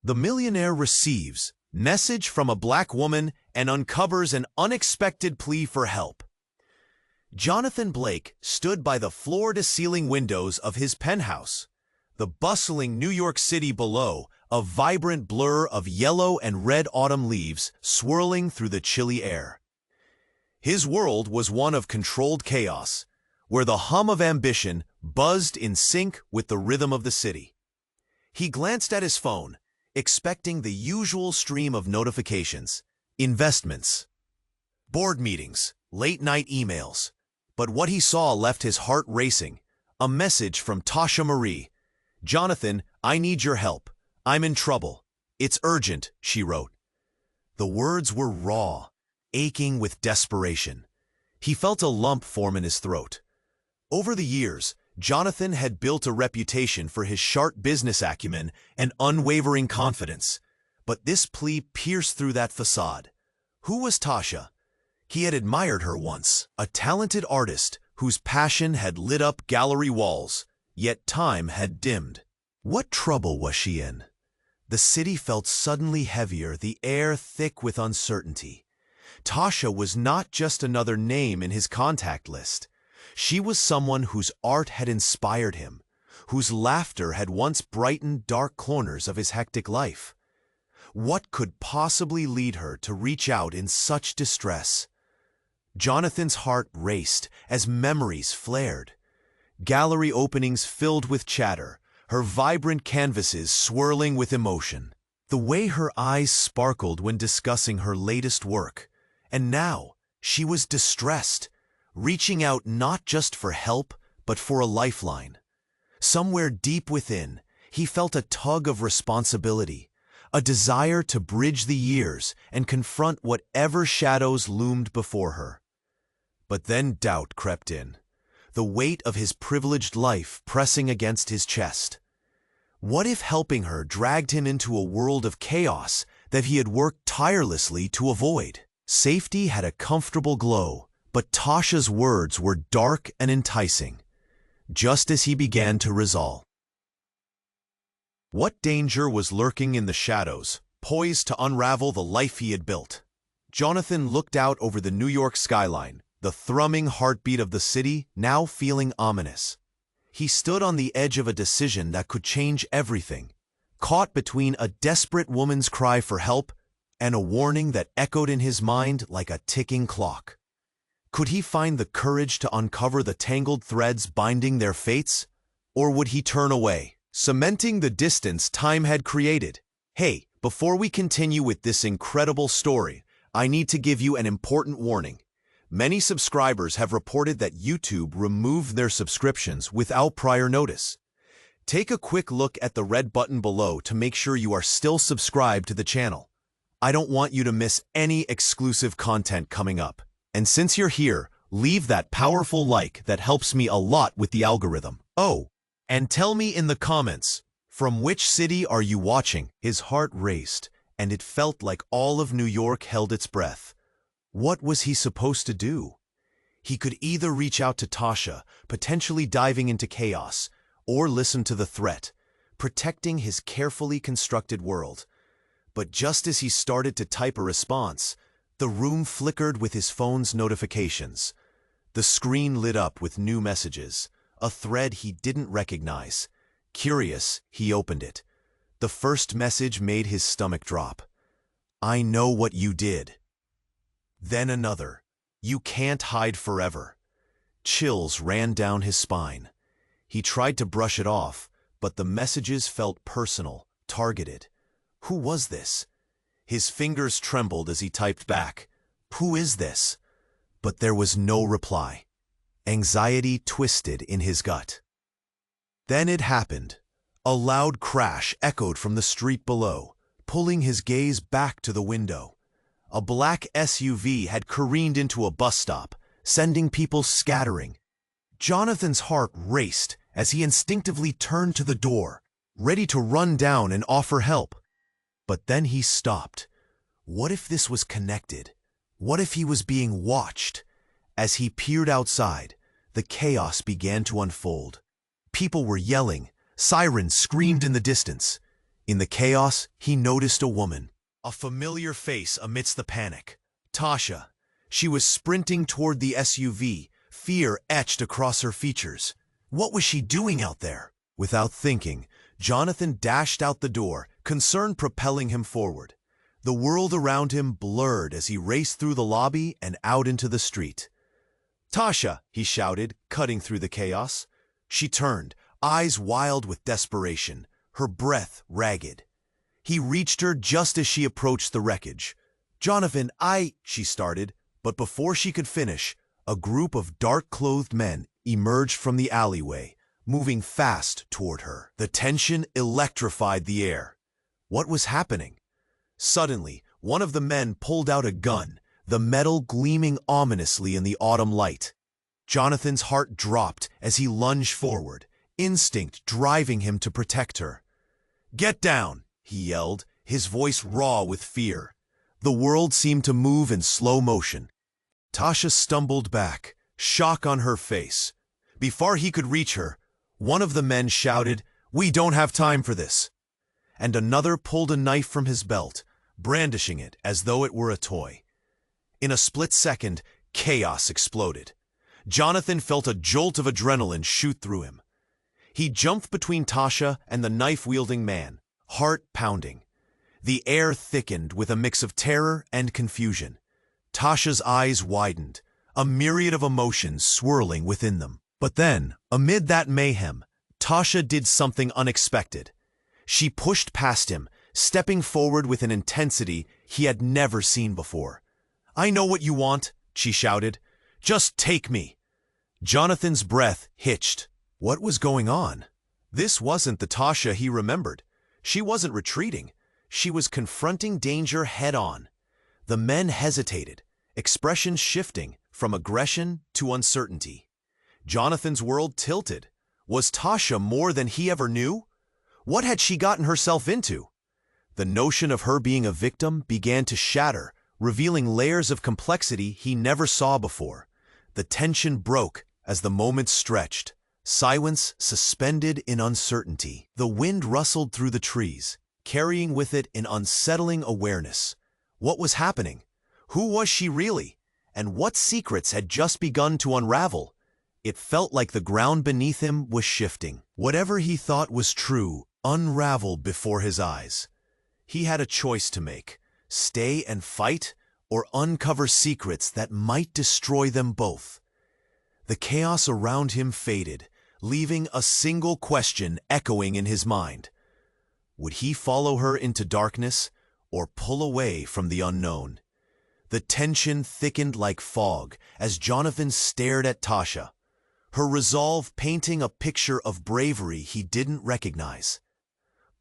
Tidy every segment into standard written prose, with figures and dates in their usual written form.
The millionaire receives message from a black woman and uncovers an unexpected plea for help. Jonathan Blake stood by the floor-to-ceiling windows of his penthouse. The bustling New York City below, a vibrant blur of yellow and red autumn leaves swirling through the chilly air. His world was one of controlled chaos, where the hum of ambition buzzed in sync with the rhythm of the city. He glanced at his phone, expecting the usual stream of notifications, investments, board meetings, late-night emails. But what he saw left his heart racing. A message from Tasha Marie. "Jonathan, I need your help. I'm in trouble. It's urgent," she wrote. The words were raw, aching with desperation. He felt a lump form in his throat. Over the years, Jonathan had built a reputation for his sharp business acumen and unwavering confidence. But this plea pierced through that facade. Who was Tasha? He had admired her once, a talented artist whose passion had lit up gallery walls, yet time had dimmed. What trouble was she in? The city felt suddenly heavier, the air thick with uncertainty. Tasha was not just another name in his contact list. She was someone whose art had inspired him, whose laughter had once brightened dark corners of his hectic life. What could possibly lead her to reach out in such distress? Jonathan's heart raced as memories flared. Gallery openings filled with chatter, her vibrant canvases swirling with emotion. The way her eyes sparkled when discussing her latest work. And now, she was distressed, reaching out not just for help, but for a lifeline. Somewhere deep within, he felt a tug of responsibility, a desire to bridge the years and confront whatever shadows loomed before her. But then doubt crept in, the weight of his privileged life pressing against his chest. What if helping her dragged him into a world of chaos that he had worked tirelessly to avoid? Safety had a comfortable glow, but Tasha's words were dark and enticing, just as he began to resolve. What danger was lurking in the shadows, poised to unravel the life he had built? Jonathan looked out over the New York skyline, the thrumming heartbeat of the city now feeling ominous. He stood on the edge of a decision that could change everything, caught between a desperate woman's cry for help and a warning that echoed in his mind like a ticking clock. Could he find the courage to uncover the tangled threads binding their fates? Or would he turn away, cementing the distance time had created? Hey, before we continue with this incredible story, I need to give you an important warning. Many subscribers have reported that YouTube removed their subscriptions without prior notice. Take a quick look at the red button below to make sure you are still subscribed to the channel. I don't want you to miss any exclusive content coming up. And since you're here, leave that powerful like that helps me a lot with the algorithm. Oh, and tell me in the comments, from which city are you watching? His heart raced, and it felt like all of New York held its breath. What was he supposed to do? He could either reach out to Tasha, potentially diving into chaos, or listen to the threat, protecting his carefully constructed world. But just as he started to type a response, the room flickered with his phone's notifications. The screen lit up with new messages, a thread he didn't recognize. Curious, he opened it. The first message made his stomach drop. "I know what you did." Then another. "You can't hide forever." Chills ran down his spine. He tried to brush it off, but the messages felt personal, targeted. Who was this? His fingers trembled as he typed back, "Who is this?" But there was no reply. Anxiety twisted in his gut. Then it happened. A loud crash echoed from the street below, pulling his gaze back to the window. A black SUV had careened into a bus stop, sending people scattering. Jonathan's heart raced as he instinctively turned to the door, ready to run down and offer help. But then he stopped. What if this was connected? What if he was being watched? As he peered outside, the chaos began to unfold. People were yelling, sirens screamed in the distance. In the chaos, he noticed a woman, a familiar face amidst the panic. Tasha. She was sprinting toward the SUV, fear etched across her features. What was she doing out there? Without thinking, Jonathan dashed out the door, concern propelling him forward. The world around him blurred as he raced through the lobby and out into the street. "Tasha!" he shouted, cutting through the chaos. She turned, eyes wild with desperation, her breath ragged. He reached her just as she approached the wreckage. "Jonathan, she started, but before she could finish, a group of dark-clothed men emerged from the alleyway, moving fast toward her. The tension electrified the air. What was happening? Suddenly, one of the men pulled out a gun, the metal gleaming ominously in the autumn light. Jonathan's heart dropped as he lunged forward, instinct driving him to protect her. "Get down!" he yelled, his voice raw with fear. The world seemed to move in slow motion. Tasha stumbled back, shock on her face. Before he could reach her, one of the men shouted, "We don't have time for this!" And another pulled a knife from his belt, brandishing it as though it were a toy. In a split second, chaos exploded. Jonathan felt a jolt of adrenaline shoot through him. He jumped between Tasha and the knife-wielding man, heart pounding. The air thickened with a mix of terror and confusion. Tasha's eyes widened, a myriad of emotions swirling within them. But then, amid that mayhem, Tasha did something unexpected. She pushed past him, stepping forward with an intensity he had never seen before. "I know what you want," she shouted. "Just take me." Jonathan's breath hitched. What was going on? This wasn't the Tasha he remembered. She wasn't retreating. She was confronting danger head-on. The men hesitated, expressions shifting from aggression to uncertainty. Jonathan's world tilted. Was Tasha more than he ever knew? What had she gotten herself into? The notion of her being a victim began to shatter, revealing layers of complexity he never saw before. The tension broke as the moments stretched, silence suspended in uncertainty. The wind rustled through the trees, carrying with it an unsettling awareness. What was happening? Who was she really? And what secrets had just begun to unravel? It felt like the ground beneath him was shifting. Whatever he thought was true unraveled before his eyes. He had a choice to make: stay and fight, or uncover secrets that might destroy them both. The chaos around him faded, leaving a single question echoing in his mind. Would he follow her into darkness, or pull away from the unknown? The tension thickened like fog as Jonathan stared at Tasha, her resolve painting a picture of bravery he didn't recognize.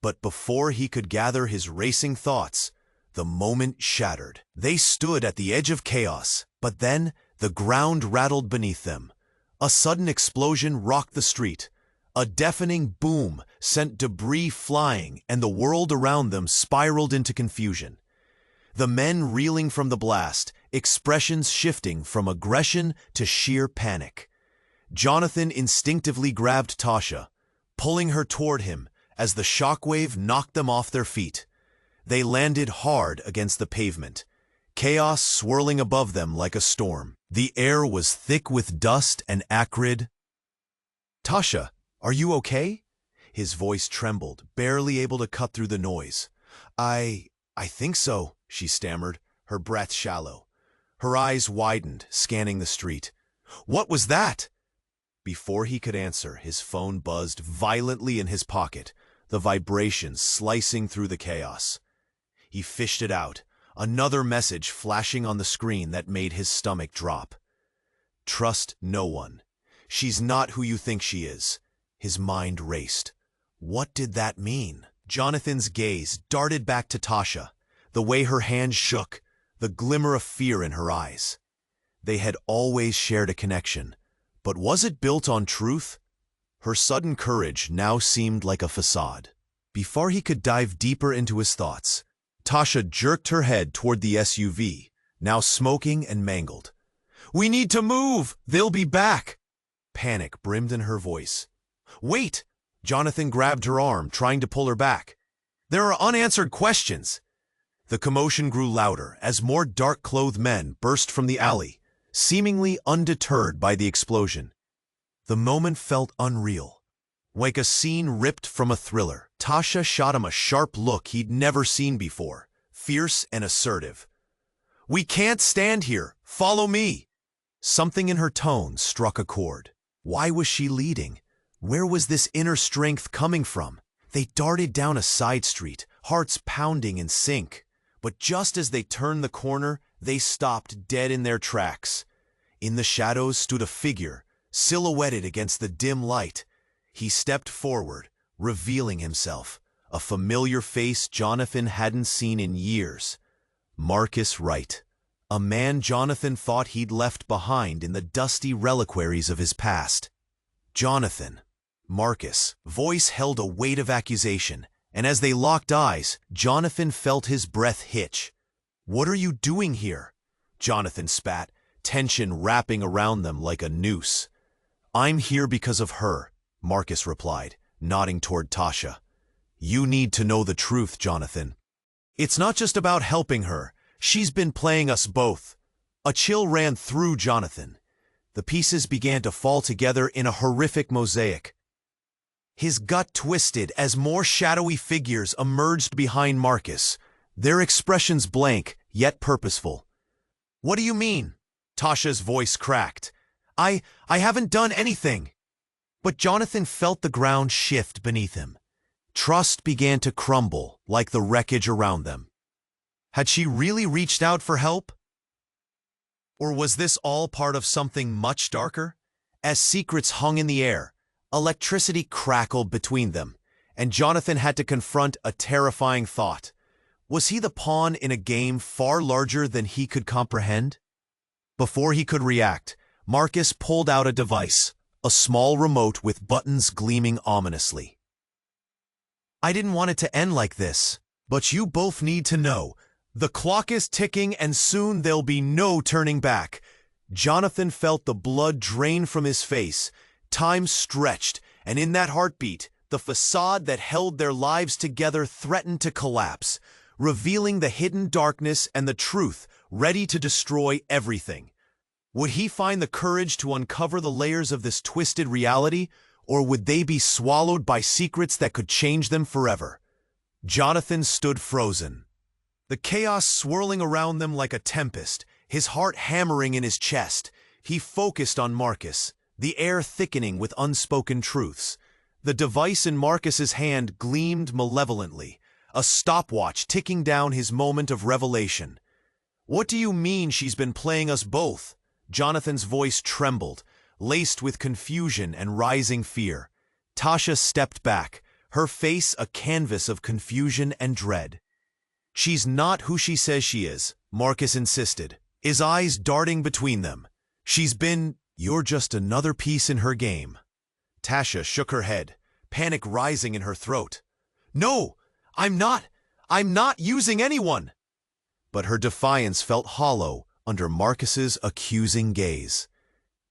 But before he could gather his racing thoughts, the moment shattered. They stood at the edge of chaos, but then the ground rattled beneath them. A sudden explosion rocked the street. A deafening boom sent debris flying, and the world around them spiraled into confusion. The men reeling from the blast, expressions shifting from aggression to sheer panic. Jonathan instinctively grabbed Tasha, pulling her toward him as the shockwave knocked them off their feet. They landed hard against the pavement, chaos swirling above them like a storm. The air was thick with dust and acrid. "Tasha, are you okay?" His voice trembled, barely able to cut through the noise. I think so," she stammered, her breath shallow. Her eyes widened, scanning the street. "What was that?" Before he could answer, his phone buzzed violently in his pocket, the vibrations slicing through the chaos. He fished it out, another message flashing on the screen that made his stomach drop. "Trust no one. She's not who you think she is." His mind raced. What did that mean? Jonathan's gaze darted back to Tasha, the way her hands shook, the glimmer of fear in her eyes. They had always shared a connection, but was it built on truth? Her sudden courage now seemed like a facade. Before he could dive deeper into his thoughts, Tasha jerked her head toward the SUV, now smoking and mangled. "We need to move! They'll be back!" Panic brimmed in her voice. "Wait!" Jonathan grabbed her arm, trying to pull her back. There are unanswered questions. The commotion grew louder as more dark-clothed men burst from the alley, seemingly undeterred by the explosion. The moment felt unreal, like a scene ripped from a thriller. Tasha shot him a sharp look he'd never seen before, fierce and assertive. "We can't stand here. Follow me." Something in her tone struck a chord. Why was she leading? Where was this inner strength coming from? They darted down a side street, hearts pounding in sync. But just as they turned the corner, they stopped dead in their tracks. In the shadows stood a figure, silhouetted against the dim light. He stepped forward, revealing himself, a familiar face Jonathan hadn't seen in years. Marcus Wright, a man Jonathan thought he'd left behind in the dusty reliquaries of his past. Jonathan. Marcus' voice held a weight of accusation, and as they locked eyes, Jonathan felt his breath hitch. "What are you doing here?" Jonathan spat, tension wrapping around them like a noose. "I'm here because of her," Marcus replied, nodding toward Tasha. "You need to know the truth, Jonathan. It's not just about helping her. She's been playing us both." A chill ran through Jonathan. The pieces began to fall together in a horrific mosaic. His gut twisted as more shadowy figures emerged behind Marcus, their expressions blank, yet purposeful. "What do you mean?" Tasha's voice cracked. I haven't done anything." But Jonathan felt the ground shift beneath him. Trust began to crumble like the wreckage around them. Had she really reached out for help? Or was this all part of something much darker? As secrets hung in the air, electricity crackled between them, and Jonathan had to confront a terrifying thought. Was he the pawn in a game far larger than he could comprehend? Before he could react, Marcus pulled out a device, a small remote with buttons gleaming ominously. "I didn't want it to end like this, but you both need to know. The clock is ticking and soon there'll be no turning back." Jonathan felt the blood drain from his face. Time stretched, and in that heartbeat, the facade that held their lives together threatened to collapse, revealing the hidden darkness and the truth, ready to destroy everything. Would he find the courage to uncover the layers of this twisted reality, or would they be swallowed by secrets that could change them forever? Jonathan stood frozen, the chaos swirling around them like a tempest, his heart hammering in his chest. He focused on Marcus, the air thickening with unspoken truths. The device in Marcus's hand gleamed malevolently, a stopwatch ticking down his moment of revelation. "What do you mean she's been playing us both?" Jonathan's voice trembled, laced with confusion and rising fear. Tasha stepped back, her face a canvas of confusion and dread. "She's not who she says she is," Marcus insisted, his eyes darting between them. "You're just another piece in her game." Tasha shook her head, panic rising in her throat. "No, I'm not using anyone." But her defiance felt hollow under Marcus's accusing gaze.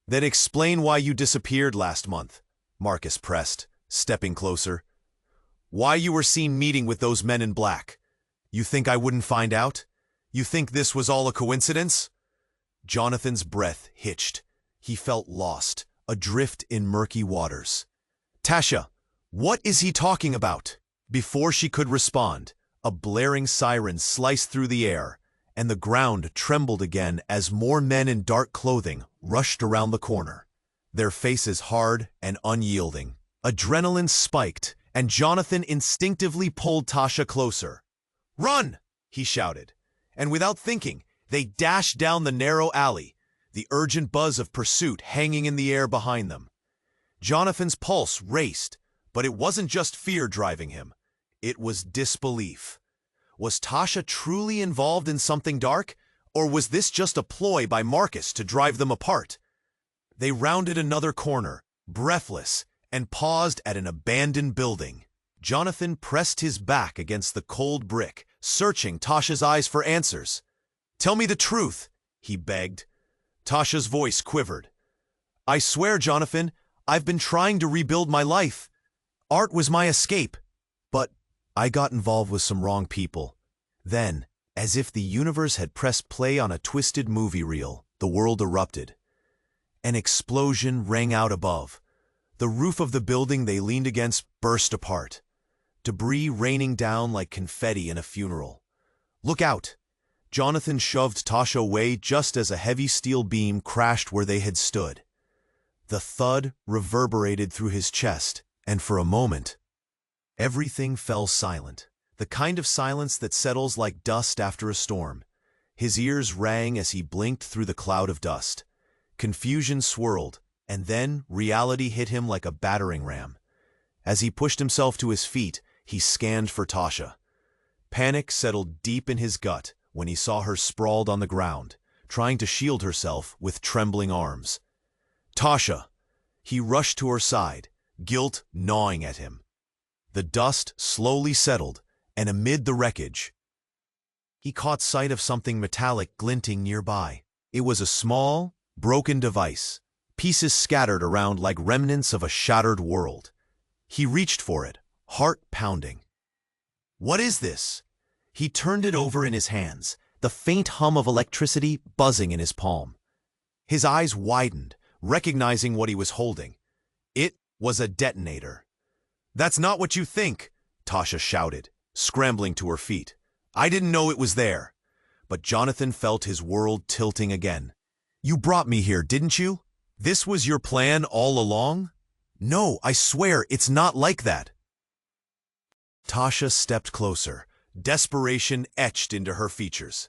"Then explain why you disappeared last month," Marcus pressed, stepping closer. "Why you were seen meeting with those men in black. You think I wouldn't find out? You think this was all a coincidence?" Jonathan's breath hitched. He felt lost, adrift in murky waters. "Tasha, what is he talking about?" Before she could respond, a blaring siren sliced through the air, and the ground trembled again as more men in dark clothing rushed around the corner, their faces hard and unyielding. Adrenaline spiked, and Jonathan instinctively pulled Tasha closer. "Run!" he shouted, and without thinking, they dashed down the narrow alley, the urgent buzz of pursuit hanging in the air behind them. Jonathan's pulse raced, but it wasn't just fear driving him. It was disbelief. Was Tasha truly involved in something dark, or was this just a ploy by Marcus to drive them apart? They rounded another corner, breathless, and paused at an abandoned building. Jonathan pressed his back against the cold brick, searching Tasha's eyes for answers. "Tell me the truth," he begged. Tasha's voice quivered. "I swear, Jonathan, I've been trying to rebuild my life. Art was my escape, but I got involved with some wrong people. Then, as if the universe had pressed play on a twisted movie reel, the world erupted. An explosion rang out above. The roof of the building they leaned against burst apart, debris raining down like confetti in a funeral. "Look out!" Jonathan shoved Tasha away just as a heavy steel beam crashed where they had stood. The thud reverberated through his chest, and for a moment, everything fell silent, the kind of silence that settles like dust after a storm. His ears rang as he blinked through the cloud of dust. Confusion swirled, and then reality hit him like a battering ram. As he pushed himself to his feet, he scanned for Tasha. Panic settled deep in his gut when he saw her sprawled on the ground, trying to shield herself with trembling arms. "Tasha!" He rushed to her side, guilt gnawing at him. The dust slowly settled, and amid the wreckage, he caught sight of something metallic glinting nearby. It was a small, broken device, pieces scattered around like remnants of a shattered world. He reached for it, heart pounding. "What is this?" He turned it over in his hands, the faint hum of electricity buzzing in his palm. His eyes widened, recognizing what he was holding. It was a detonator. "That's not what you think," Tasha shouted, scrambling to her feet. "I didn't know it was there." But Jonathan felt his world tilting again. "You brought me here, didn't you? This was your plan all along?" "No, I swear, it's not like that." Tasha stepped closer, desperation etched into her features.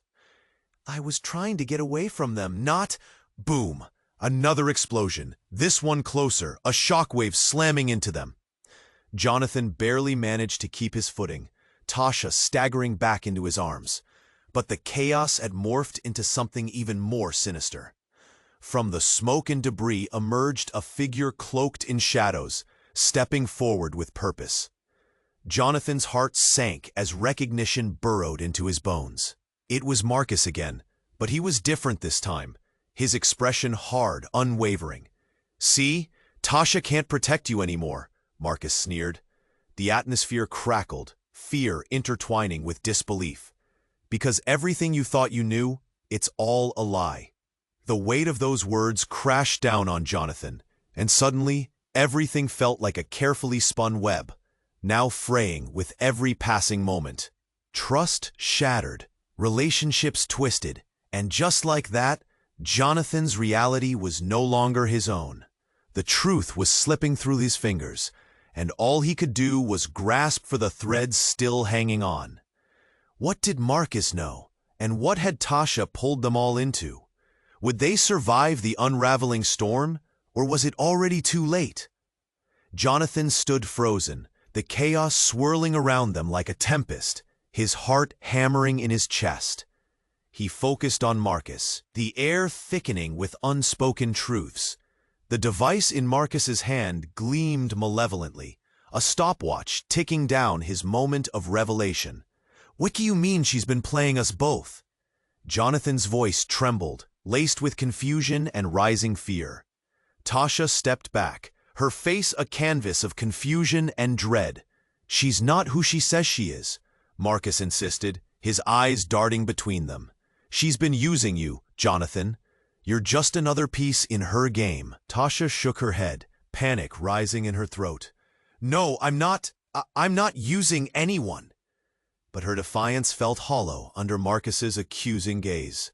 "I was trying to get away from them, not—" Boom! Another explosion, this one closer, a shockwave slamming into them. Jonathan barely managed to keep his footing, Tasha staggering back into his arms. But the chaos had morphed into something even more sinister. From the smoke and debris emerged a figure cloaked in shadows, stepping forward with purpose. Jonathan's heart sank as recognition burrowed into his bones. It was Marcus again, but he was different this time, his expression hard, unwavering. "See? Tasha can't protect you anymore," Marcus sneered. The atmosphere crackled, fear intertwining with disbelief. "Because everything you thought you knew, it's all a lie." The weight of those words crashed down on Jonathan, and suddenly everything felt like a carefully spun web, now fraying with every passing moment. Trust shattered, relationships twisted, and just like that, Jonathan's reality was no longer his own. The truth was slipping through his fingers, and all he could do was grasp for the threads still hanging on. What did Marcus know, and what had Tasha pulled them all into? Would they survive the unraveling storm, or was it already too late? Jonathan stood frozen, the chaos swirling around them like a tempest, his heart hammering in his chest. He focused on Marcus, the air thickening with unspoken truths. The device in Marcus's hand gleamed malevolently, a stopwatch ticking down his moment of revelation. "What do you mean she's been playing us both?" Jonathan's voice trembled, laced with confusion and rising fear. Tasha stepped back, her face a canvas of confusion and dread. "She's not who she says she is," Marcus insisted, his eyes darting between them. "She's been using you, Jonathan. You're just another piece in her game." Tasha shook her head, panic rising in her throat. "No, I'm not using anyone." But her defiance felt hollow under Marcus's accusing gaze.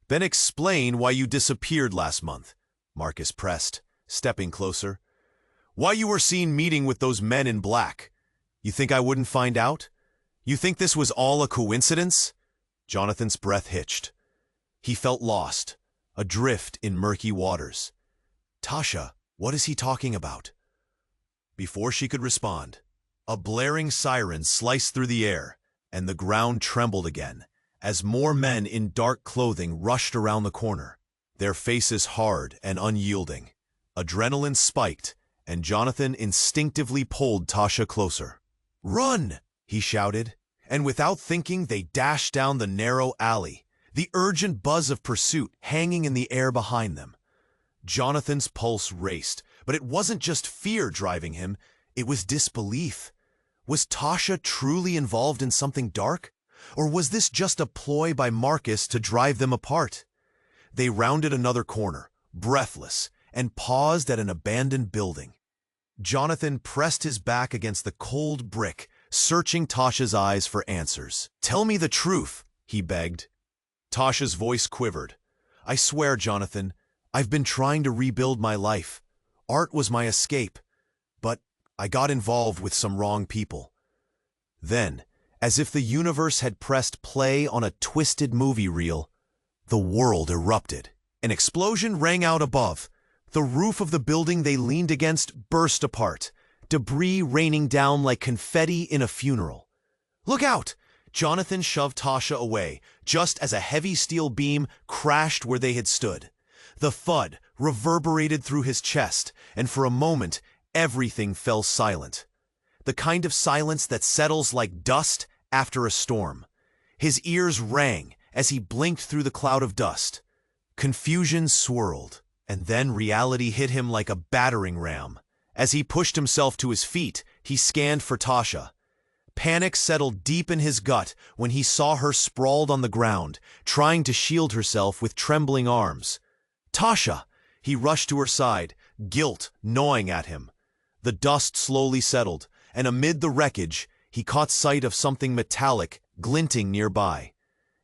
"Then explain why you disappeared last month," Marcus pressed, stepping closer. "Why you were seen meeting with those men in black. You think I wouldn't find out? You think this was all a coincidence?" Jonathan's breath hitched. He felt lost, adrift in murky waters. "Tasha, what is he talking about?" Before she could respond, a blaring siren sliced through the air, and the ground trembled again, as more men in dark clothing rushed around the corner, their faces hard and unyielding. Adrenaline spiked, and Jonathan instinctively pulled Tasha closer. "Run!" he shouted, and without thinking they dashed down the narrow alley, the urgent buzz of pursuit hanging in the air behind them. Jonathan's pulse raced, but it wasn't just fear driving him, it was disbelief. Was Tasha truly involved in something dark? Or was this just a ploy by Marcus to drive them apart? They rounded another corner, breathless, and paused at an abandoned building. Jonathan pressed his back against the cold brick, searching Tasha's eyes for answers. "Tell me the truth," he begged. Tasha's voice quivered. "I swear, Jonathan, I've been trying to rebuild my life. Art was my escape, but I got involved with some wrong people." Then, as if the universe had pressed play on a twisted movie reel, the world erupted. An explosion rang out above. The roof of the building they leaned against burst apart, debris raining down like confetti in a funeral. "Look out!" Jonathan shoved Tasha away, just as a heavy steel beam crashed where they had stood. The thud reverberated through his chest, and for a moment, everything fell silent. The kind of silence that settles like dust after a storm. His ears rang as he blinked through the cloud of dust. Confusion swirled, and then reality hit him like a battering ram. As he pushed himself to his feet, he scanned for Tasha. Panic settled deep in his gut when he saw her sprawled on the ground, trying to shield herself with trembling arms. "Tasha!" He rushed to her side, guilt gnawing at him. The dust slowly settled, and amid the wreckage, he caught sight of something metallic glinting nearby.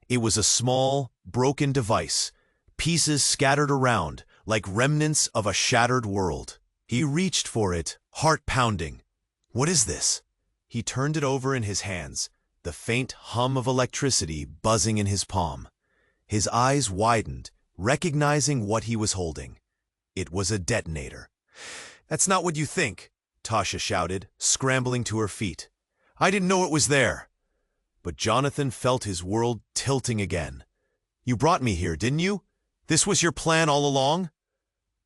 It was a small, broken device, pieces scattered around like remnants of a shattered world. He reached for it, heart pounding. "What is this?" He turned it over in his hands, the faint hum of electricity buzzing in his palm. His eyes widened, recognizing what he was holding. It was a detonator. "That's not what you think," Tasha shouted, scrambling to her feet. "I didn't know it was there." But Jonathan felt his world tilting again. "You brought me here, didn't you? This was your plan all along?"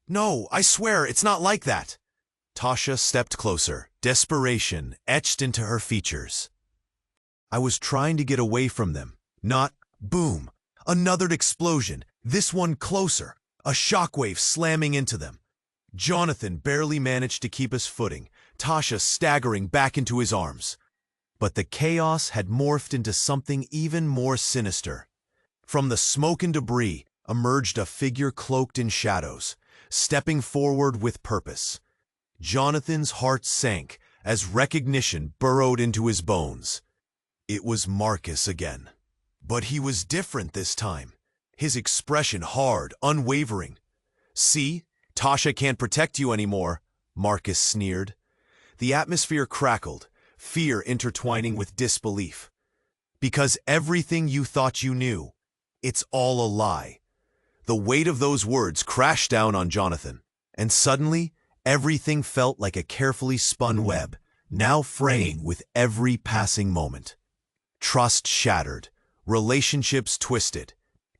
"No, I swear, it's not like that." Tasha stepped closer, desperation etched into her features. "I was trying to get away from them, not—" Boom! Another explosion, this one closer, a shockwave slamming into them. Jonathan barely managed to keep his footing, Tasha staggering back into his arms. But the chaos had morphed into something even more sinister. From the smoke and debris emerged a figure cloaked in shadows, stepping forward with purpose. Jonathan's heart sank as recognition burrowed into his bones. It was Marcus again. But he was different this time, his expression hard, unwavering. "See, Tasha can't protect you anymore," Marcus sneered. The atmosphere crackled, fear intertwining with disbelief. "Because everything you thought you knew, it's all a lie." The weight of those words crashed down on Jonathan, and suddenly, everything felt like a carefully spun web, now fraying with every passing moment. Trust shattered, relationships twisted,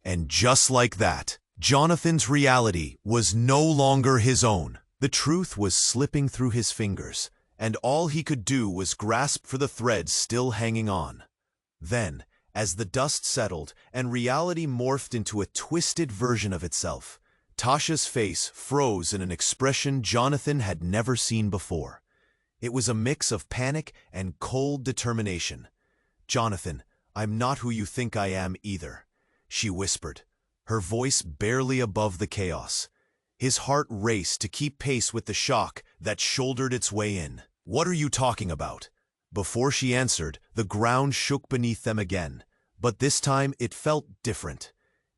and just like that, Jonathan's reality was no longer his own. The truth was slipping through his fingers, and all he could do was grasp for the threads still hanging on. Then, as the dust settled and reality morphed into a twisted version of itself, Tasha's face froze in an expression Jonathan had never seen before. It was a mix of panic and cold determination. "Jonathan, I'm not who you think I am either," she whispered, her voice barely above the chaos. His heart raced to keep pace with the shock that shouldered its way in. "What are you talking about?" Before she answered, the ground shook beneath them again, but this time it felt different.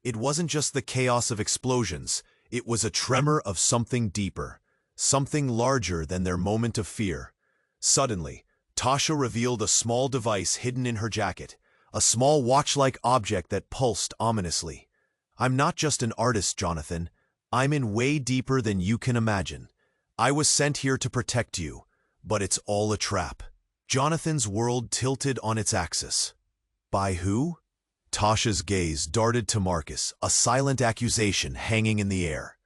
It wasn't just the chaos of explosions, it was a tremor of something deeper, something larger than their moment of fear. Suddenly, Tasha revealed a small device hidden in her jacket, a small watch-like object that pulsed ominously. "I'm not just an artist, Jonathan. I'm in way deeper than you can imagine. I was sent here to protect you, but it's all a trap." Jonathan's world tilted on its axis. "By who?" Tasha's gaze darted to Marcus, a silent accusation hanging in the air.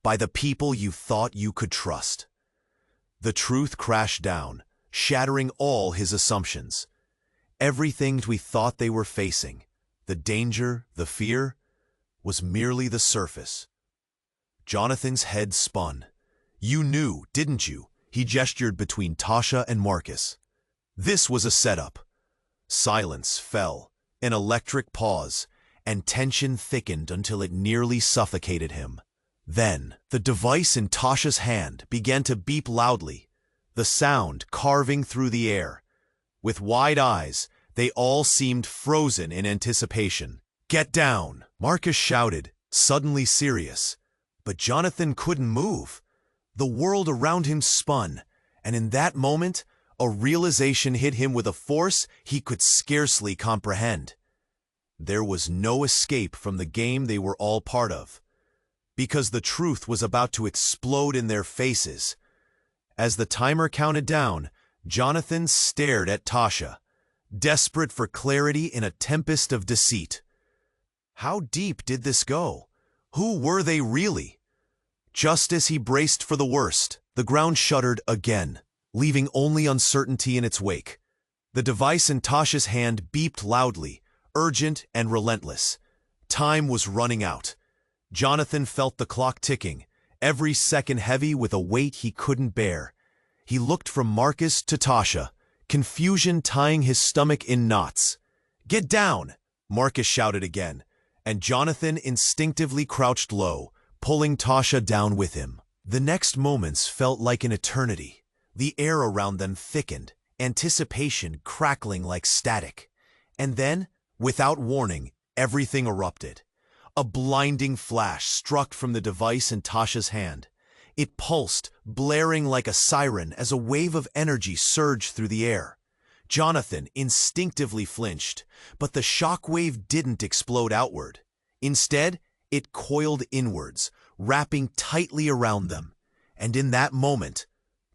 "By the people you thought you could trust." The truth crashed down, shattering all his assumptions. Everything we thought they were facing, the danger, the fear, was merely the surface. Jonathan's head spun. "You knew, didn't you?" He gestured between Tasha and Marcus. This was a setup. Silence fell, an electric pause, and tension thickened until it nearly suffocated him. Then, the device in Tasha's hand began to beep loudly, the sound carving through the air. With wide eyes, they all seemed frozen in anticipation. "Get down!" Marcus shouted, suddenly serious. But Jonathan couldn't move. The world around him spun, and in that moment, a realization hit him with a force he could scarcely comprehend. There was no escape from the game they were all part of, because the truth was about to explode in their faces. As the timer counted down, Jonathan stared at Tasha, desperate for clarity in a tempest of deceit. How deep did this go? Who were they really? Just as he braced for the worst, the ground shuddered again, leaving only uncertainty in its wake. The device in Tasha's hand beeped loudly, urgent and relentless. Time was running out. Jonathan felt the clock ticking, every second heavy with a weight he couldn't bear. He looked from Marcus to Tasha, confusion tying his stomach in knots. "Get down!" Marcus shouted again, and Jonathan instinctively crouched low, pulling Tasha down with him. The next moments felt like an eternity. The air around them thickened, anticipation crackling like static. And then, without warning, everything erupted. A blinding flash struck from the device in Tasha's hand. It pulsed, blaring like a siren as a wave of energy surged through the air. Jonathan instinctively flinched, but the shock wave didn't explode outward. Instead, it coiled inwards, wrapping tightly around them. And in that moment,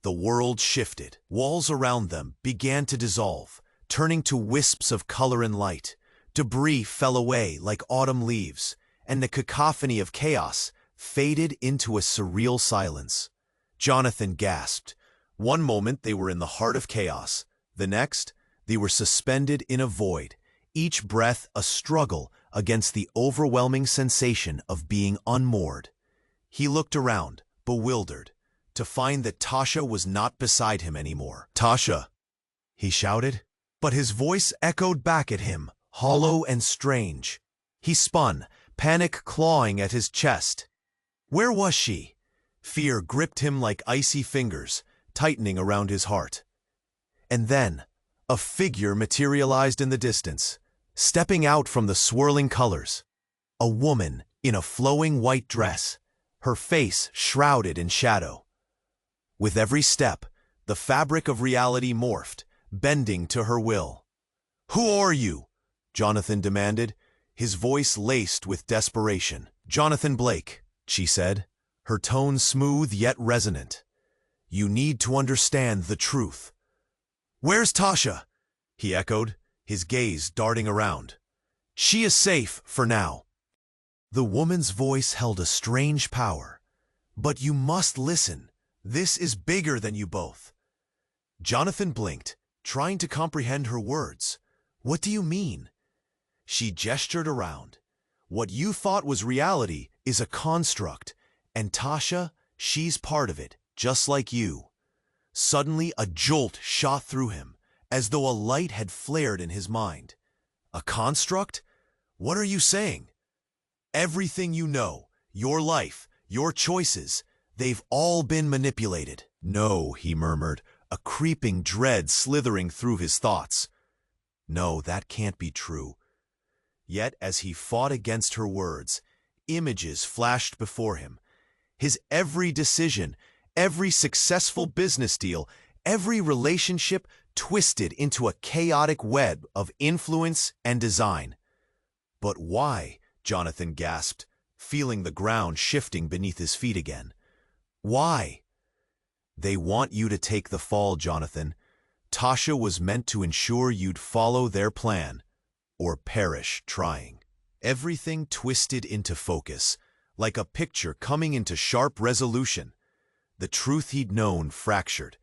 the world shifted. Walls around them began to dissolve, turning to wisps of color and light. Debris fell away like autumn leaves, and the cacophony of chaos faded into a surreal silence. Jonathan gasped. One moment they were in the heart of chaos. The next, they were suspended in a void, each breath a struggle against the overwhelming sensation of being unmoored. He looked around, bewildered, to find that Tasha was not beside him anymore. "Tasha!" he shouted, but his voice echoed back at him, hollow and strange. He spun, panic clawing at his chest. Where was she? Fear gripped him like icy fingers, tightening around his heart. And then, a figure materialized in the distance, stepping out from the swirling colors. A woman in a flowing white dress, her face shrouded in shadow. With every step, the fabric of reality morphed, bending to her will. "Who are you?" Jonathan demanded, his voice laced with desperation. "Jonathan Blake," she said, her tone smooth yet resonant. "You need to understand the truth." "Where's Tasha?" he echoed, his gaze darting around. "She is safe for now." The woman's voice held a strange power. "But you must listen. This is bigger than you both." Jonathan blinked, trying to comprehend her words. "What do you mean?" She gestured around. "What you thought was reality is a construct, and Tasha, she's part of it, just like you." Suddenly a jolt shot through him, as though a light had flared in his mind. "A construct? What are you saying?" "Everything you know, your life, your choices, they've all been manipulated." "No," he murmured, a creeping dread slithering through his thoughts. "No, that can't be true." Yet as he fought against her words, images flashed before him. His every decision, every successful business deal, every relationship twisted into a chaotic web of influence and design. "But why?" Jonathan gasped, feeling the ground shifting beneath his feet again. "Why?" "They want you to take the fall, Jonathan. Tasha was meant to ensure you'd follow their plan, or perish trying." Everything twisted into focus, like a picture coming into sharp resolution. The truth he'd known fractured.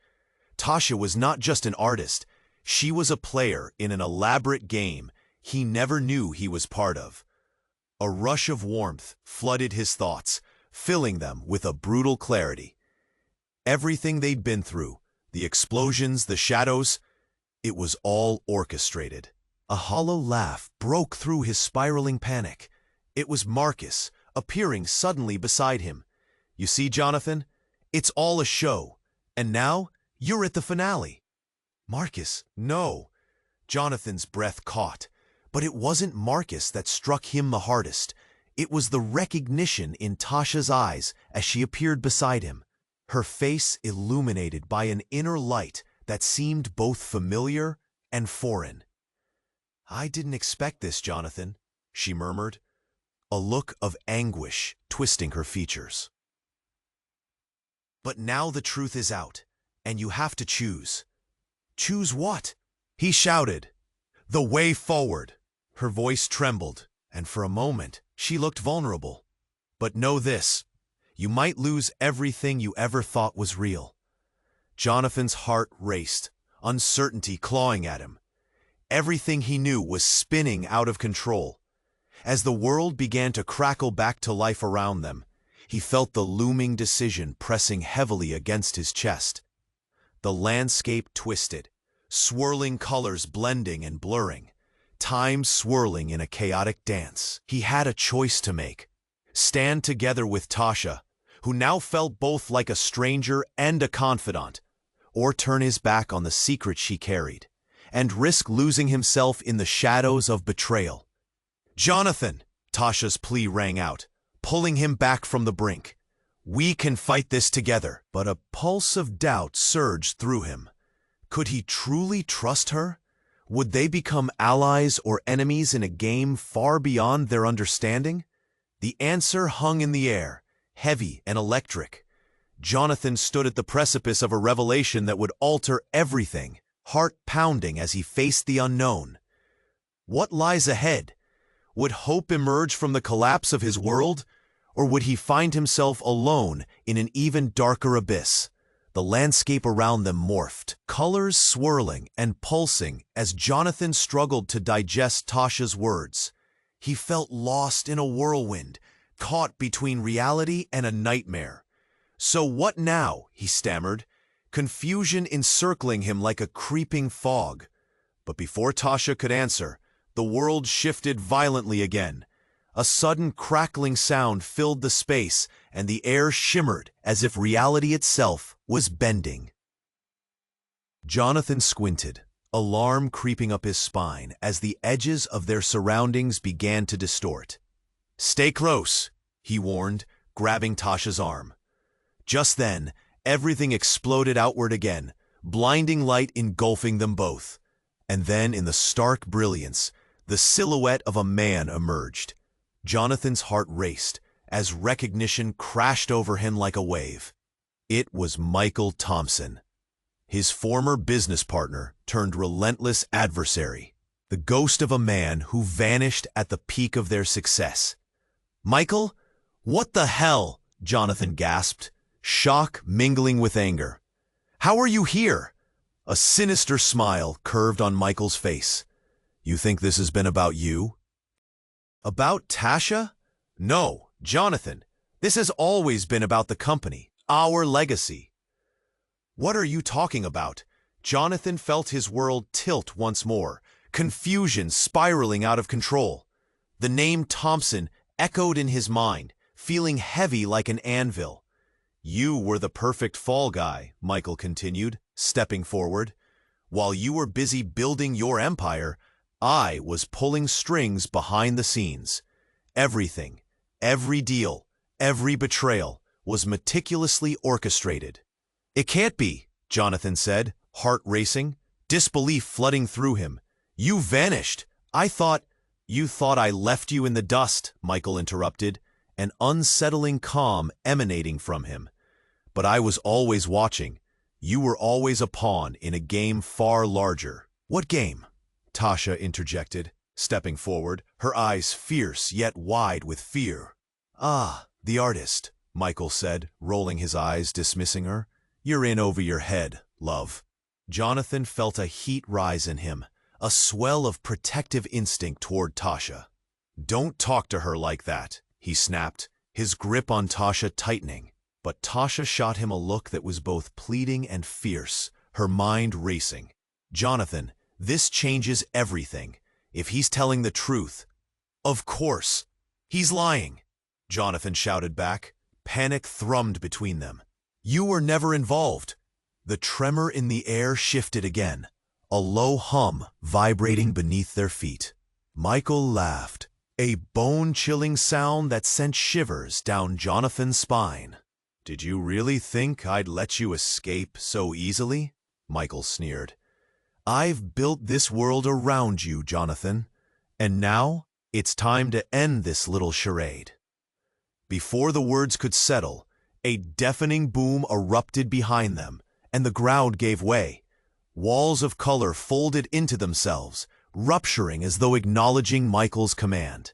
Tasha was not just an artist. She was a player in an elaborate game he never knew he was part of. A rush of warmth flooded his thoughts, filling them with a brutal clarity. Everything they'd been through, the explosions, the shadows, It was all orchestrated. A hollow laugh broke through his spiraling panic. It was Marcus, appearing suddenly beside him. "You see, Jonathan? It's all a show. And now, you're at the finale." "Marcus, no." Jonathan's breath caught. But it wasn't Marcus that struck him the hardest. It was the recognition in Tasha's eyes as she appeared beside him, her face illuminated by an inner light that seemed both familiar and foreign. "I didn't expect this, Jonathan," she murmured, a look of anguish twisting her features. "But now the truth is out, and you have to choose." "Choose what?" he shouted. "The way forward." Her voice trembled, and for a moment she looked vulnerable. "But know this, you might lose everything you ever thought was real." Jonathan's heart raced, uncertainty clawing at him. Everything he knew was spinning out of control. As the world began to crackle back to life around them, he felt the looming decision pressing heavily against his chest. The landscape twisted, swirling colors blending and blurring, time swirling in a chaotic dance. He had a choice to make: stand together with Tasha, who now felt both like a stranger and a confidant, or turn his back on the secret she carried, and risk losing himself in the shadows of betrayal. "Jonathan!" Tasha's plea rang out, pulling him back from the brink. "We can fight this together." But a pulse of doubt surged through him. Could he truly trust her? Would they become allies or enemies in a game far beyond their understanding? The answer hung in the air, heavy and electric. Jonathan stood at the precipice of a revelation that would alter everything, heart pounding as he faced the unknown. What lies ahead? Would hope emerge from the collapse of his world, or would he find himself alone in an even darker abyss? The landscape around them morphed, colors swirling and pulsing as Jonathan struggled to digest Tasha's words. He felt lost in a whirlwind, caught between reality and a nightmare. "So what now?" he stammered, confusion encircling him like a creeping fog. But before Tasha could answer, the world shifted violently again. A sudden crackling sound filled the space, and the air shimmered as if reality itself was bending. Jonathan squinted, alarm creeping up his spine as the edges of their surroundings began to distort. "Stay close," he warned, grabbing Tasha's arm. Just then, everything exploded outward again, blinding light engulfing them both. And then, in the stark brilliance, the silhouette of a man emerged. Jonathan's heart raced as recognition crashed over him like a wave. It was Michael Thompson, his former business partner turned relentless adversary, the ghost of a man who vanished at the peak of their success. "Michael? What the hell?" Jonathan gasped, shock mingling with anger. "How are you here?" A sinister smile curved on Michael's face. "You think this has been about you?" "About Tasha? No, Jonathan. This has always been about the company, our legacy." "What are you talking about?" Jonathan felt his world tilt once more, confusion spiraling out of control. The name Thompson echoed in his mind, feeling heavy like an anvil. "You were the perfect fall guy," Michael continued, stepping forward. "While you were busy building your empire, I was pulling strings behind the scenes. Everything, every deal, every betrayal was meticulously orchestrated." "It can't be," Jonathan said, heart racing, disbelief flooding through him. "You vanished. You thought I left you in the dust," Michael interrupted, an unsettling calm emanating from him. "But I was always watching. You were always a pawn in a game far larger." "What game?" Tasha interjected, stepping forward, her eyes fierce yet wide with fear. "Ah, the artist," Michael said, rolling his eyes, dismissing her. "You're in over your head, love." Jonathan felt a heat rise in him, a swell of protective instinct toward Tasha. "Don't talk to her like that," he snapped, his grip on Tasha tightening. But Tasha shot him a look that was both pleading and fierce, her mind racing. "Jonathan, this changes everything. If he's telling the truth." "Of course. He's lying," Jonathan shouted back. Panic thrummed between them. "You were never involved." The tremor in the air shifted again, a low hum vibrating beneath their feet. Michael laughed, a bone-chilling sound that sent shivers down Jonathan's spine. "Did you really think I'd let you escape so easily?" Michael sneered. "I've built this world around you, Jonathan, and now it's time to end this little charade." Before the words could settle, a deafening boom erupted behind them, and the ground gave way. Walls of color folded into themselves, rupturing as though acknowledging Michael's command.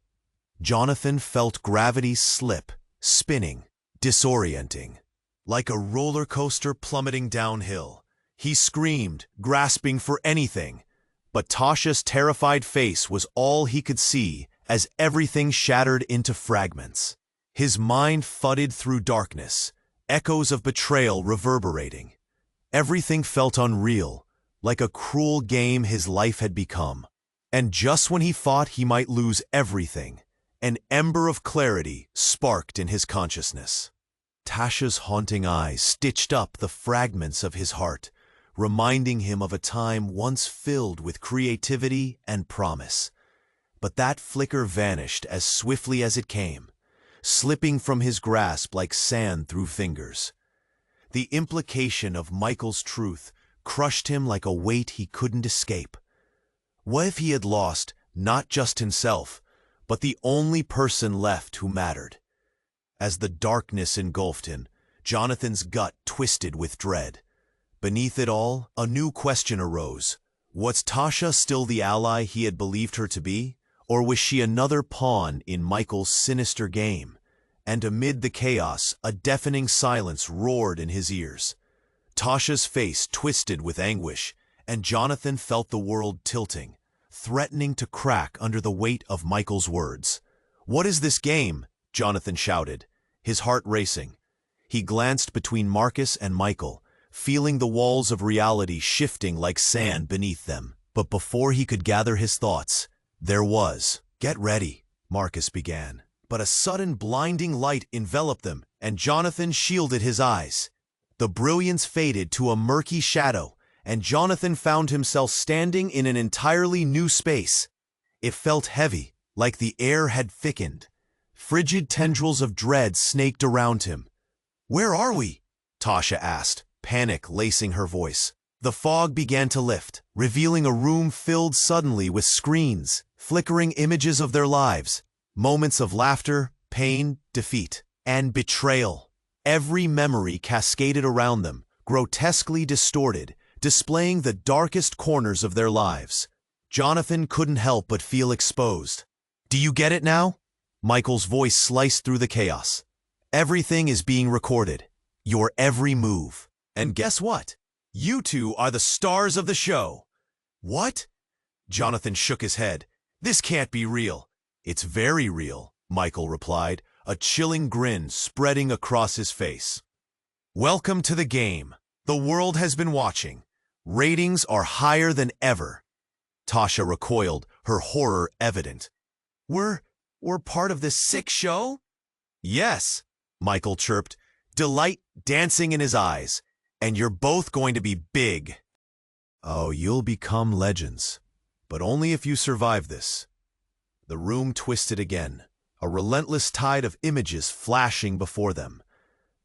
Jonathan felt gravity slip, spinning, disorienting. Like a roller coaster plummeting downhill, he screamed, grasping for anything. But Tasha's terrified face was all he could see as everything shattered into fragments. His mind thudded through darkness, echoes of betrayal reverberating. Everything felt unreal, like a cruel game his life had become. And just when he thought he might lose everything, an ember of clarity sparked in his consciousness. Tasha's haunting eyes stitched up the fragments of his heart, reminding him of a time once filled with creativity and promise. But that flicker vanished as swiftly as it came, slipping from his grasp like sand through fingers. The implication of Michael's truth crushed him like a weight he couldn't escape. What if he had lost not just himself, but the only person left who mattered? As the darkness engulfed him, Jonathan's gut twisted with dread. Beneath it all, a new question arose. Was Tasha still the ally he had believed her to be? Or was she another pawn in Michael's sinister game? And amid the chaos, a deafening silence roared in his ears. Tasha's face twisted with anguish, and Jonathan felt the world tilting, threatening to crack under the weight of Michael's words. "What is this game?" Jonathan shouted, his heart racing. He glanced between Marcus and Michael, feeling the walls of reality shifting like sand beneath them. But before he could gather his thoughts, there was. "Get ready," Marcus began. But a sudden blinding light enveloped them, and Jonathan shielded his eyes. The brilliance faded to a murky shadow, and Jonathan found himself standing in an entirely new space. It felt heavy, like the air had thickened. Frigid tendrils of dread snaked around him. "Where are we?" Tasha asked, panic lacing her voice. The fog began to lift, revealing a room filled suddenly with screens, flickering images of their lives, moments of laughter, pain, defeat, and betrayal. Every memory cascaded around them, grotesquely distorted, displaying the darkest corners of their lives. Jonathan couldn't help but feel exposed. "Do you get it now?" Michael's voice sliced through the chaos. "Everything is being recorded. Your every move. And guess what? You two are the stars of the show." "What?" Jonathan shook his head. "This can't be real." "It's very real," Michael replied, a chilling grin spreading across his face. "Welcome to the game. The world has been watching. Ratings are higher than ever." Tasha recoiled, her horror evident. We're part of this sick show?" "Yes," Michael chirped, delight dancing in his eyes. "And you're both going to be big." "Oh, you'll become legends. But only if you survive this." The room twisted again, a relentless tide of images flashing before them.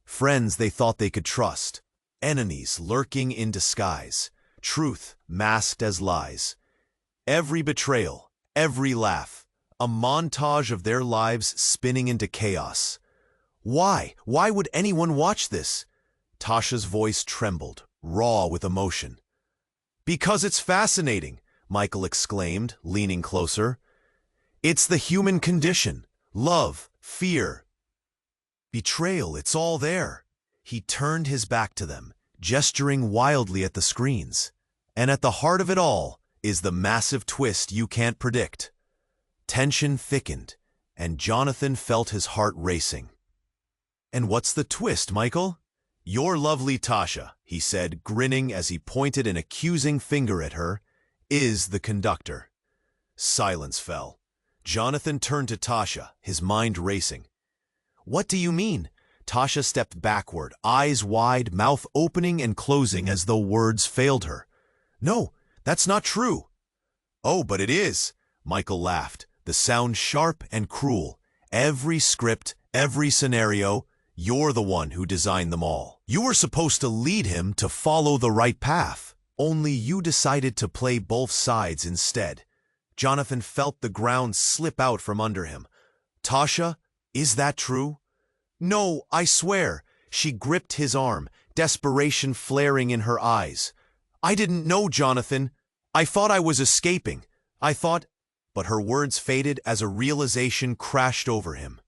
Friends they thought they could trust, enemies lurking in disguise, truth masked as lies. Every betrayal, every laugh, a montage of their lives spinning into chaos. Why? Why would anyone watch this? Tasha's voice trembled, raw with emotion. "Because it's fascinating," Michael exclaimed, leaning closer. "It's the human condition. Love, fear, betrayal, it's all there." He turned his back to them, gesturing wildly at the screens. "And at the heart of it all is the massive twist you can't predict." Tension thickened, and Jonathan felt his heart racing. "And what's the twist, Michael?" "Your lovely Tasha," he said, grinning as he pointed an accusing finger at her, "is the conductor." Silence fell. Jonathan turned to Tasha, his mind racing. "What do you mean?" Tasha stepped backward, eyes wide, mouth opening and closing as though words failed her. "No, that's not true." "Oh, but it is," Michael laughed, the sound sharp and cruel. "Every script, every scenario, you're the one who designed them all. You were supposed to lead him to follow the right path. Only you decided to play both sides instead." Jonathan felt the ground slip out from under him. "Tasha, is that true?" "No, I swear." She gripped his arm, desperation flaring in her eyes. "I didn't know, Jonathan. I thought I was escaping. I thought—" But her words faded as a realization crashed over him.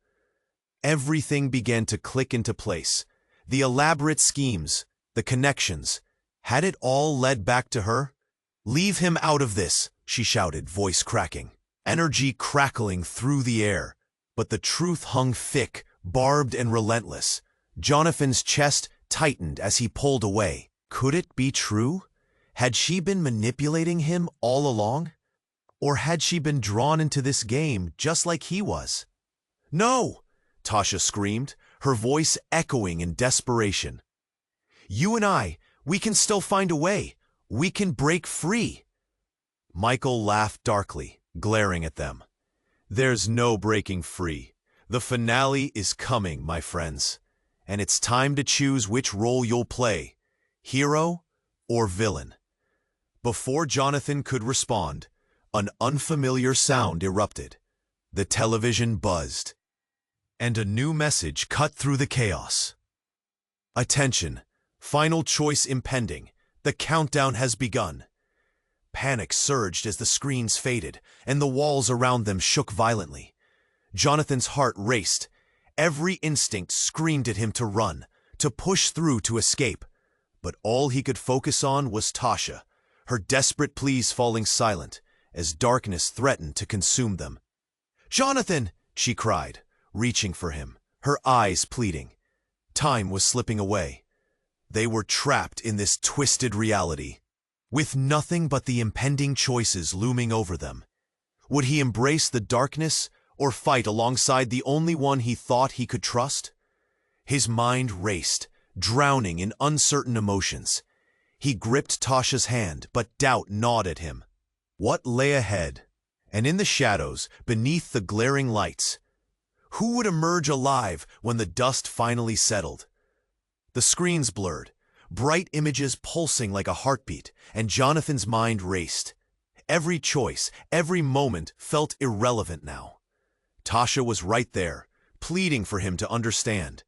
Everything began to click into place. The elaborate schemes, the connections. Had it all led back to her? "Leave him out of this," she shouted, voice cracking, energy crackling through the air. But the truth hung thick, barbed and relentless. Jonathan's chest tightened as he pulled away. Could it be true? Had she been manipulating him all along? Or had she been drawn into this game just like he was? "No!" Tasha screamed, her voice echoing in desperation. "You and I, we can still find a way. We can break free." Michael laughed darkly, glaring at them. "There's no breaking free. The finale is coming, my friends. And it's time to choose which role you'll play, hero or villain." Before Jonathan could respond, an unfamiliar sound erupted. The television buzzed, and a new message cut through the chaos. "Attention, final choice impending. The countdown has begun." Panic surged as the screens faded, and the walls around them shook violently. Jonathan's heart raced. Every instinct screamed at him to run, to push through, to escape. But all he could focus on was Tasha, her desperate pleas falling silent as darkness threatened to consume them. "Jonathan!" she cried, reaching for him, her eyes pleading. Time was slipping away. They were trapped in this twisted reality, with nothing but the impending choices looming over them. Would he embrace the darkness or fight alongside the only one he thought he could trust? His mind raced, drowning in uncertain emotions. He gripped Tasha's hand, but doubt gnawed at him. What lay ahead? And in the shadows, beneath the glaring lights, who would emerge alive when the dust finally settled? The screens blurred, bright images pulsing like a heartbeat, and Jonathan's mind raced. Every choice, every moment felt irrelevant now. Tasha was right there, pleading for him to understand.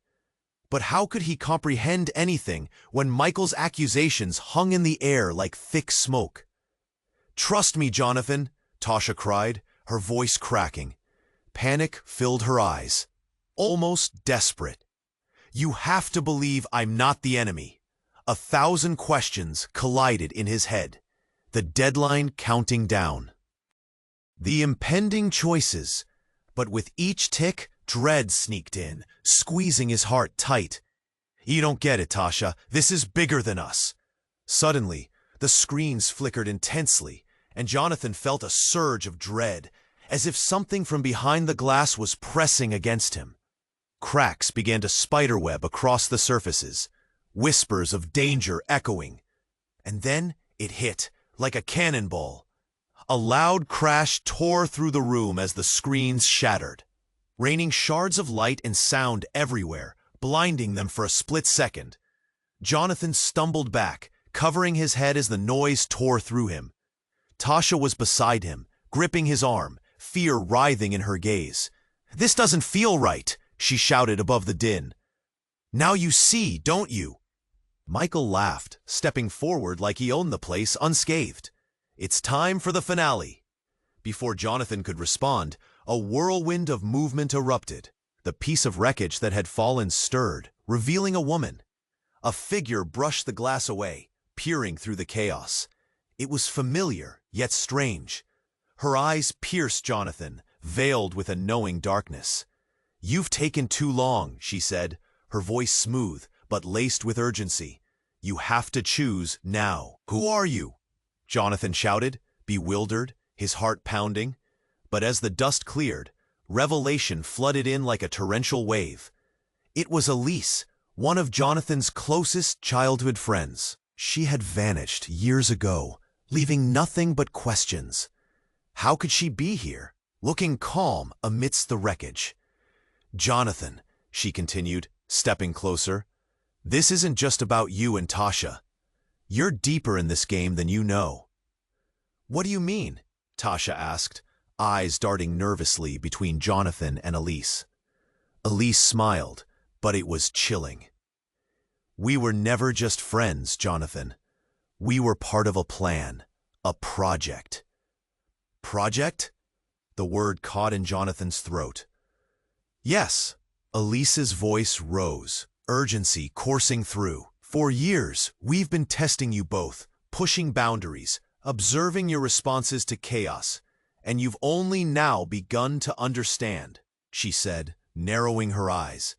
But how could he comprehend anything when Michael's accusations hung in the air like thick smoke? "Trust me, Jonathan," Tasha cried, her voice cracking. Panic filled her eyes, almost desperate. "You have to believe I'm not the enemy." 1,000 questions collided in his head, the deadline counting down. The impending choices, but with each tick, dread sneaked in, squeezing his heart tight. "You don't get it, Tasha. This is bigger than us." Suddenly, the screens flickered intensely, and Jonathan felt a surge of dread, as if something from behind the glass was pressing against him. Cracks began to spiderweb across the surfaces, whispers of danger echoing. And then it hit, like a cannonball. A loud crash tore through the room as the screens shattered, raining shards of light and sound everywhere, blinding them for a split second. Jonathan stumbled back, covering his head as the noise tore through him. Tasha was beside him, gripping his arm, fear writhing in her gaze. "This doesn't feel right," she shouted above the din. "Now you see, don't you?" Michael laughed, stepping forward like he owned the place unscathed. "It's time for the finale." Before Jonathan could respond, a whirlwind of movement erupted. The piece of wreckage that had fallen stirred, revealing a woman. A figure brushed the glass away, peering through the chaos. It was familiar, yet strange. Her eyes pierced Jonathan, veiled with a knowing darkness. "You've taken too long," she said, her voice smooth, but laced with urgency. You have to choose now. Who are you? Jonathan shouted, bewildered, his heart pounding. But as the dust cleared, revelation flooded in like a torrential wave. It was Elise, one of Jonathan's closest childhood friends. She had vanished years ago, leaving nothing but questions. How could she be here, looking calm amidst the wreckage? Jonathan, she continued, stepping closer, this isn't just about you and Tasha. You're deeper in this game than you know. What do you mean? Tasha asked, eyes darting nervously between Jonathan and Elise. Elise smiled, but it was chilling. We were never just friends, Jonathan. We were part of a plan, a project. Project? The word caught in Jonathan's throat. Yes, Elise's voice rose, urgency coursing through. For years, we've been testing you both, pushing boundaries, observing your responses to chaos, and you've only now begun to understand, she said, narrowing her eyes.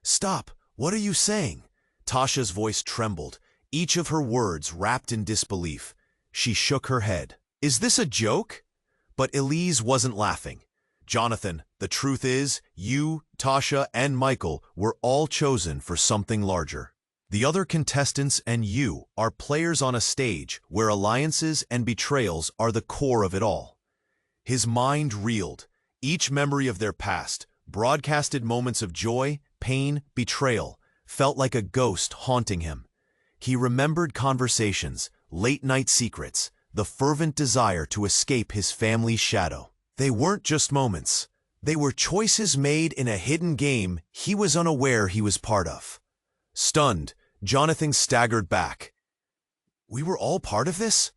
Stop, what are you saying? Tasha's voice trembled, each of her words wrapped in disbelief. She shook her head. Is this a joke? But Elise wasn't laughing. Jonathan, the truth is, you, Tasha, and Michael were all chosen for something larger. The other contestants and you are players on a stage where alliances and betrayals are the core of it all. His mind reeled, each memory of their past, broadcasted moments of joy, pain, betrayal, felt like a ghost haunting him. He remembered conversations, late-night secrets, the fervent desire to escape his family's shadow. They weren't just moments. They were choices made in a hidden game he was unaware he was part of. Stunned, Jonathan staggered back. We were all part of this?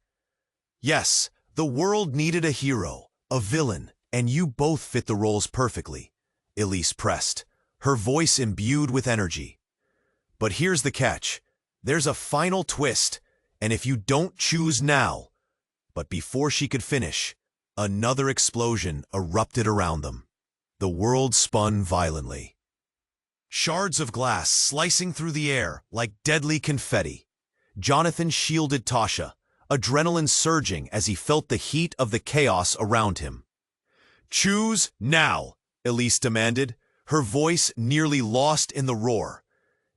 Yes, the world needed a hero, a villain, and you both fit the roles perfectly, Elise pressed, her voice imbued with energy. But here's the catch. There's a final twist, and if you don't choose now... But before she could finish, another explosion erupted around them. The world spun violently. Shards of glass slicing through the air like deadly confetti. Jonathan shielded Tasha, adrenaline surging as he felt the heat of the chaos around him. Choose now, Elise demanded, her voice nearly lost in the roar.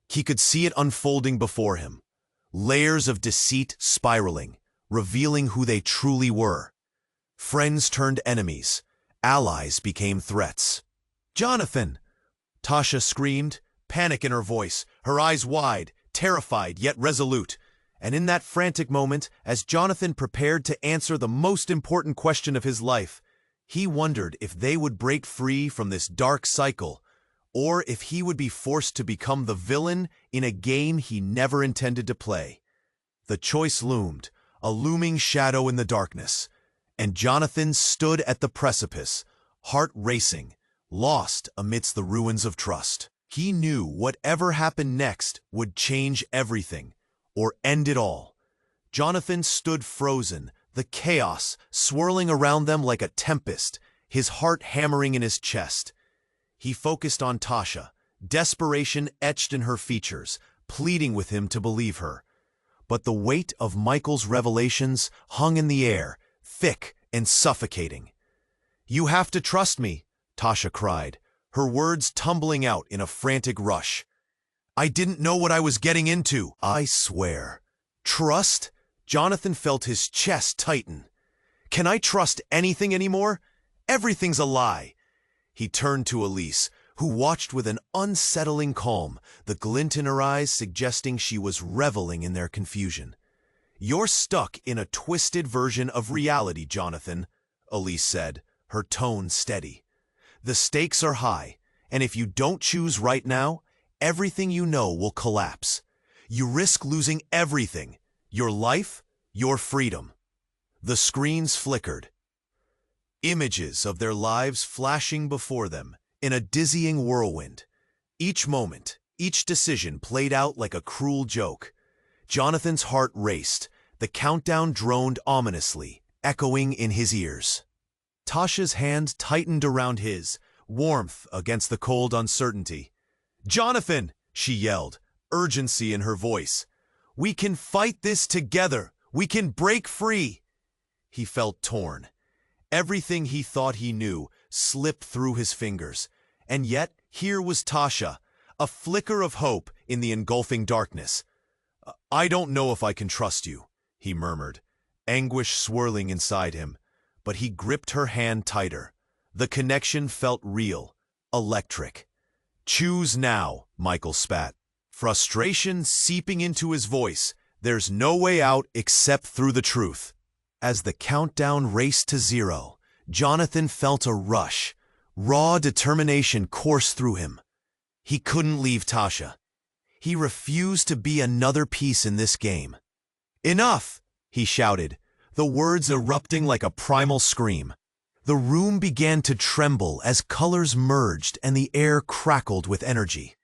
He could see it unfolding before him, layers of deceit spiraling, revealing who they truly were. Friends turned enemies, allies became threats. Jonathan! Tasha screamed, panic in her voice, her eyes wide, terrified yet resolute. And in that frantic moment, as Jonathan prepared to answer the most important question of his life, he wondered if they would break free from this dark cycle, or if he would be forced to become the villain in a game he never intended to play. The choice loomed, a looming shadow in the darkness, and Jonathan stood at the precipice, heart racing, lost amidst the ruins of trust. He knew whatever happened next would change everything, or end it all. Jonathan stood frozen, the chaos swirling around them like a tempest, his heart hammering in his chest. He focused on Tasha, desperation etched in her features, pleading with him to believe her. But the weight of Michael's revelations hung in the air, thick and suffocating. You have to trust me, Tasha cried, her words tumbling out in a frantic rush. I didn't know what I was getting into, I swear. Trust? Jonathan felt his chest tighten. Can I trust anything anymore? Everything's a lie. He turned to Elise, who watched with an unsettling calm, the glint in her eyes suggesting she was reveling in their confusion. You're stuck in a twisted version of reality, Jonathan, Elise said, her tone steady. The stakes are high, and if you don't choose right now, everything you know will collapse. You risk losing everything, your life, your freedom. The screens flickered. Images of their lives flashing before them in a dizzying whirlwind. Each moment, each decision played out like a cruel joke. Jonathan's heart raced. The countdown droned ominously, echoing in his ears. Tasha's hand tightened around his, warmth against the cold uncertainty. Jonathan, she yelled, urgency in her voice. "We can fight this together. We can break free." He felt torn. Everything he thought he knew slipped through his fingers. And yet, here was Tasha, a flicker of hope in the engulfing darkness. "I don't know if I can trust you," he murmured, anguish swirling inside him. But he gripped her hand tighter. The connection felt real, electric. "Choose now," Michael spat, frustration seeping into his voice. "There's no way out except through the truth." As the countdown raced to 0, Jonathan felt a rush. Raw determination coursed through him. He couldn't leave Tasha. He refused to be another piece in this game. "Enough!" he shouted, the words erupting like a primal scream. The room began to tremble as colors merged and the air crackled with energy.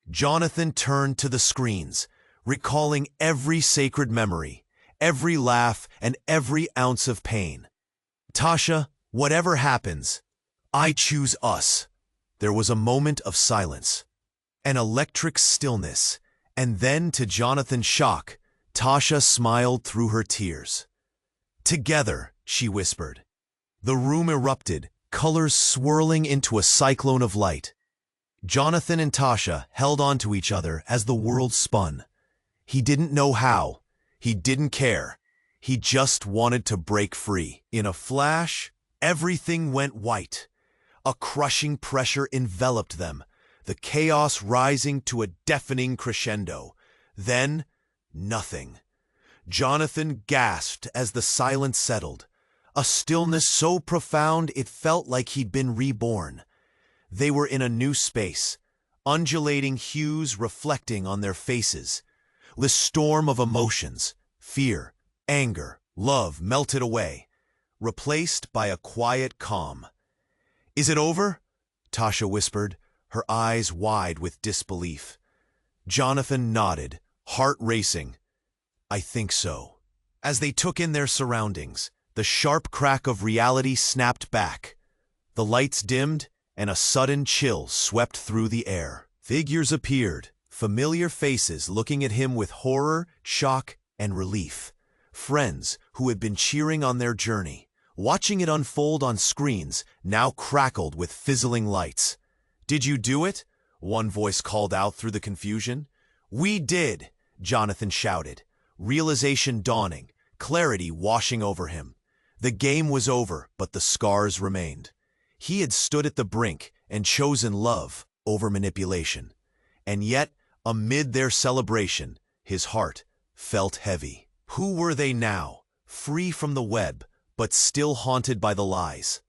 Jonathan turned to the screens, recalling every sacred memory, every laugh, and every ounce of pain. "Tasha, whatever happens, I choose us." There was a moment of silence, an electric stillness, and then, to Jonathan's shock, Tasha smiled through her tears. "Together," she whispered. The room erupted, colors swirling into a cyclone of light. Jonathan and Tasha held on to each other as the world spun. He didn't know how. He didn't care. He just wanted to break free. In a flash, everything went white. A crushing pressure enveloped them, the chaos rising to a deafening crescendo. Then, nothing. Jonathan gasped as the silence settled, a stillness so profound it felt like he'd been reborn. They were in a new space, undulating hues reflecting on their faces. The storm of emotions, fear, anger, love melted away, replaced by a quiet calm. "Is it over?" Tasha whispered, her eyes wide with disbelief. Jonathan nodded, heart racing. "I think so." As they took in their surroundings, the sharp crack of reality snapped back. The lights dimmed, and a sudden chill swept through the air. Figures appeared, familiar faces looking at him with horror, shock, and relief. Friends who had been cheering on their journey, watching it unfold on screens, now crackled with fizzling lights. "Did you do it?" one voice called out through the confusion. "We did," Jonathan shouted, realization dawning, clarity washing over him. The game was over, but the scars remained. He had stood at the brink and chosen love over manipulation. And yet, amid their celebration, his heart felt heavy. Who were they now, free from the web, but still haunted by the lies?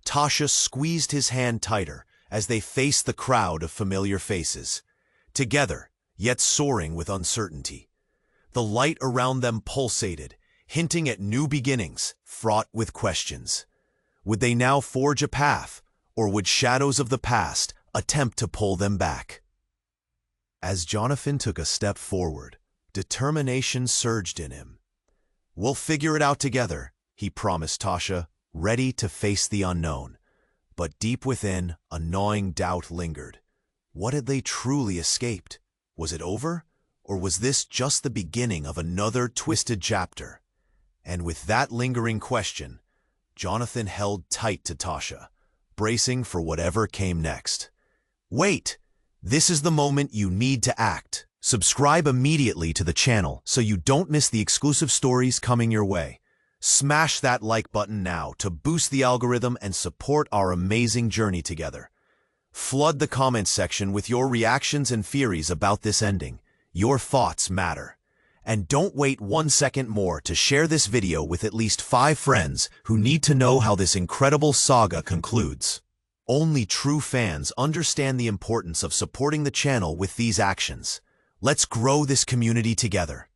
Tasha squeezed his hand tighter as they faced the crowd of familiar faces. Together, yet soaring with uncertainty. The light around them pulsated, hinting at new beginnings, fraught with questions. Would they now forge a path, or would shadows of the past attempt to pull them back? As Jonathan took a step forward, determination surged in him. "We'll figure it out together," he promised Tasha, ready to face the unknown. But deep within, a gnawing doubt lingered. What had they truly escaped? Was it over? Or was this just the beginning of another twisted chapter? And with that lingering question, Jonathan held tight to Tasha, bracing for whatever came next. Wait! This is the moment you need to act. Subscribe immediately to the channel so you don't miss the exclusive stories coming your way. Smash that like button now to boost the algorithm and support our amazing journey together. Flood the comments section with your reactions and theories about this ending. Your thoughts matter. And don't wait 1 second more to share this video with at least 5 friends who need to know how this incredible saga concludes. Only true fans understand the importance of supporting the channel with these actions. Let's grow this community together.